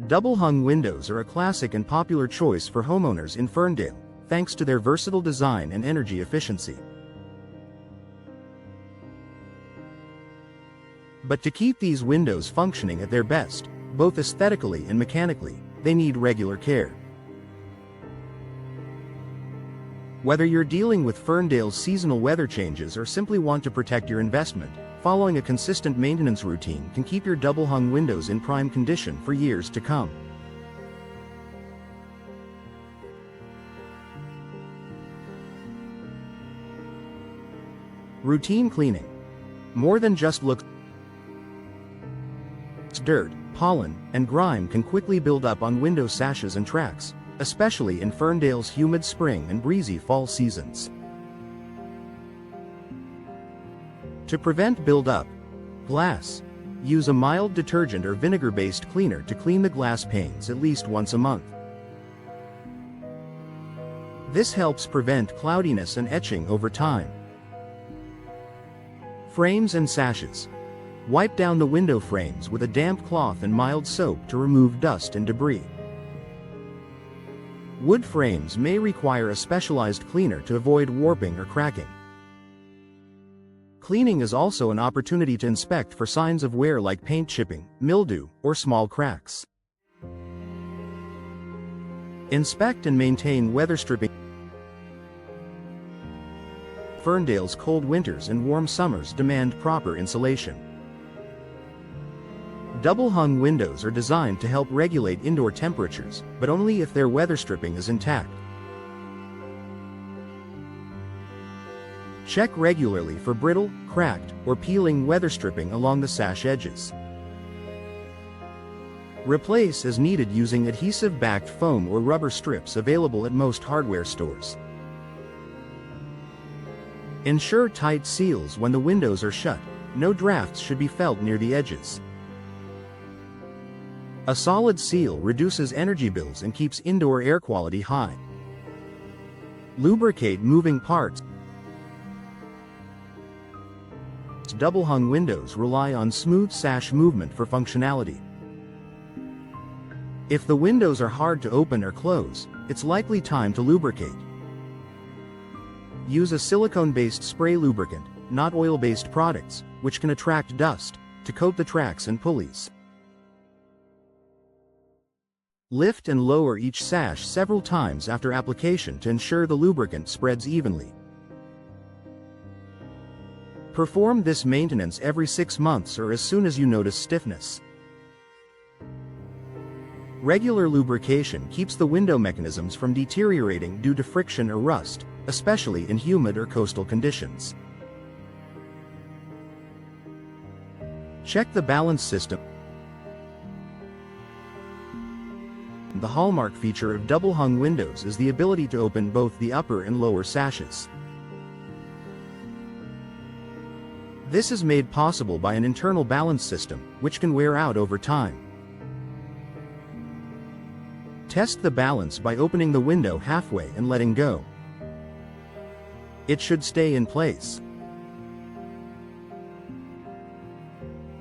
Double-hung windows are a classic and popular choice for homeowners in Ferndale, thanks to their versatile design and energy efficiency. But to keep these windows functioning at their best, both aesthetically and mechanically, they need regular care. Whether you're dealing with Ferndale's seasonal weather changes or simply want to protect your investment, following a consistent maintenance routine can keep your double-hung windows in prime condition for years to come. Routine cleaning. More than just looks. Dirt, pollen, and grime can quickly build up on window sashes and tracks, especially in Ferndale's humid spring and breezy fall seasons. To prevent buildup, use a mild detergent or vinegar-based cleaner to clean the glass panes at least once a month. This helps prevent cloudiness and etching over time. Frames and sashes. Wipe down the window frames with a damp cloth and mild soap to remove dust and debris. Wood frames may require a specialized cleaner to avoid warping or cracking. Cleaning is also an opportunity to inspect for signs of wear like paint chipping, mildew, or small cracks. Inspect and maintain weather stripping. Ferndale's cold winters and warm summers demand proper insulation. Double-hung windows are designed to help regulate indoor temperatures, but only if their weather stripping is intact. Check regularly for brittle, cracked, or peeling weather stripping along the sash edges. Replace as needed using adhesive-backed foam or rubber strips available at most hardware stores. Ensure tight seals when the windows are shut. No drafts should be felt near the edges. A solid seal reduces energy bills and keeps indoor air quality high. Lubricate moving parts. Double-hung windows rely on smooth sash movement for functionality. If the windows are hard to open or close, it's likely time to lubricate. Use a silicone-based spray lubricant, not oil-based products, which can attract dust, to coat the tracks and pulleys. Lift and lower each sash several times after application to ensure the lubricant spreads evenly. Perform this maintenance every 6 months or as soon as you notice stiffness. Regular lubrication keeps the window mechanisms from deteriorating due to friction or rust, especially in humid or coastal conditions. Check the balance system. The hallmark feature of double-hung windows is the ability to open both the upper and lower sashes. This is made possible by an internal balance system, which can wear out over time. Test the balance by opening the window halfway and letting go. It should stay in place.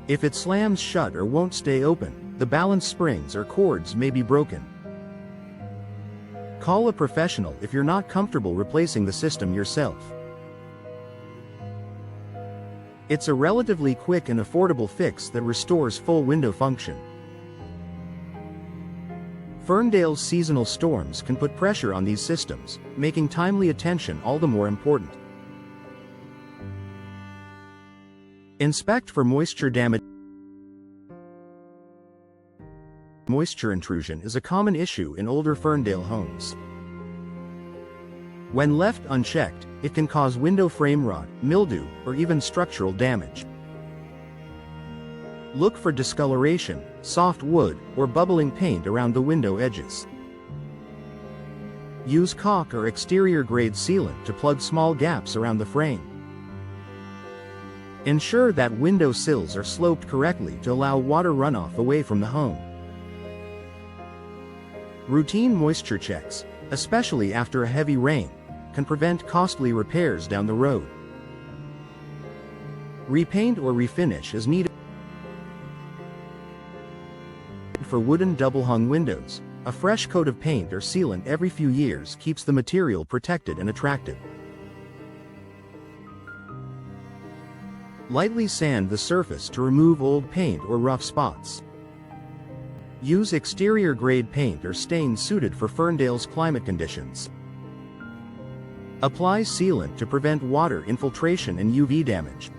If it slams shut or won't stay open, the balance springs or cords may be broken. Call a professional if you're not comfortable replacing the system yourself. It's a relatively quick and affordable fix that restores full window function. Ferndale's seasonal storms can put pressure on these systems, making timely attention all the more important. Inspect for moisture damage. Moisture intrusion is a common issue in older Ferndale homes. When left unchecked, it can cause window frame rot, mildew, or even structural damage. Look for discoloration, soft wood, or bubbling paint around the window edges. Use caulk or exterior-grade sealant to plug small gaps around the frame. Ensure that window sills are sloped correctly to allow water runoff away from the home. Routine moisture checks, especially after a heavy rain, can prevent costly repairs down the road. Repaint or refinish as needed for wooden double-hung windows. A fresh coat of paint or sealant every few years keeps the material protected and attractive. Lightly sand the surface to remove old paint or rough spots. Use exterior-grade paint or stain suited for Ferndale's climate conditions. Apply sealant to prevent water infiltration and UV damage.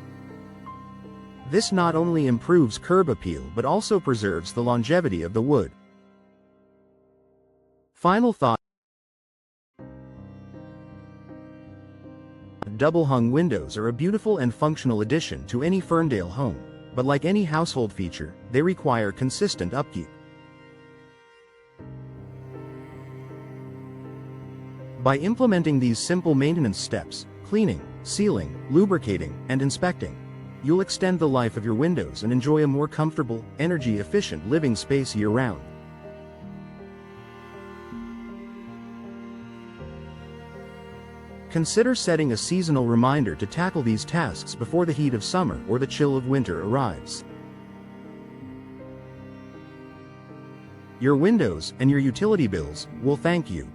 This not only improves curb appeal but also preserves the longevity of the wood. Final thought: double-hung windows are a beautiful and functional addition to any Ferndale home, but like any household feature, they require consistent upkeep. By implementing these simple maintenance steps, cleaning, sealing, lubricating, and inspecting, you'll extend the life of your windows and enjoy a more comfortable, energy-efficient living space year-round. Consider setting a seasonal reminder to tackle these tasks before the heat of summer or the chill of winter arrives. Your windows and your utility bills will thank you.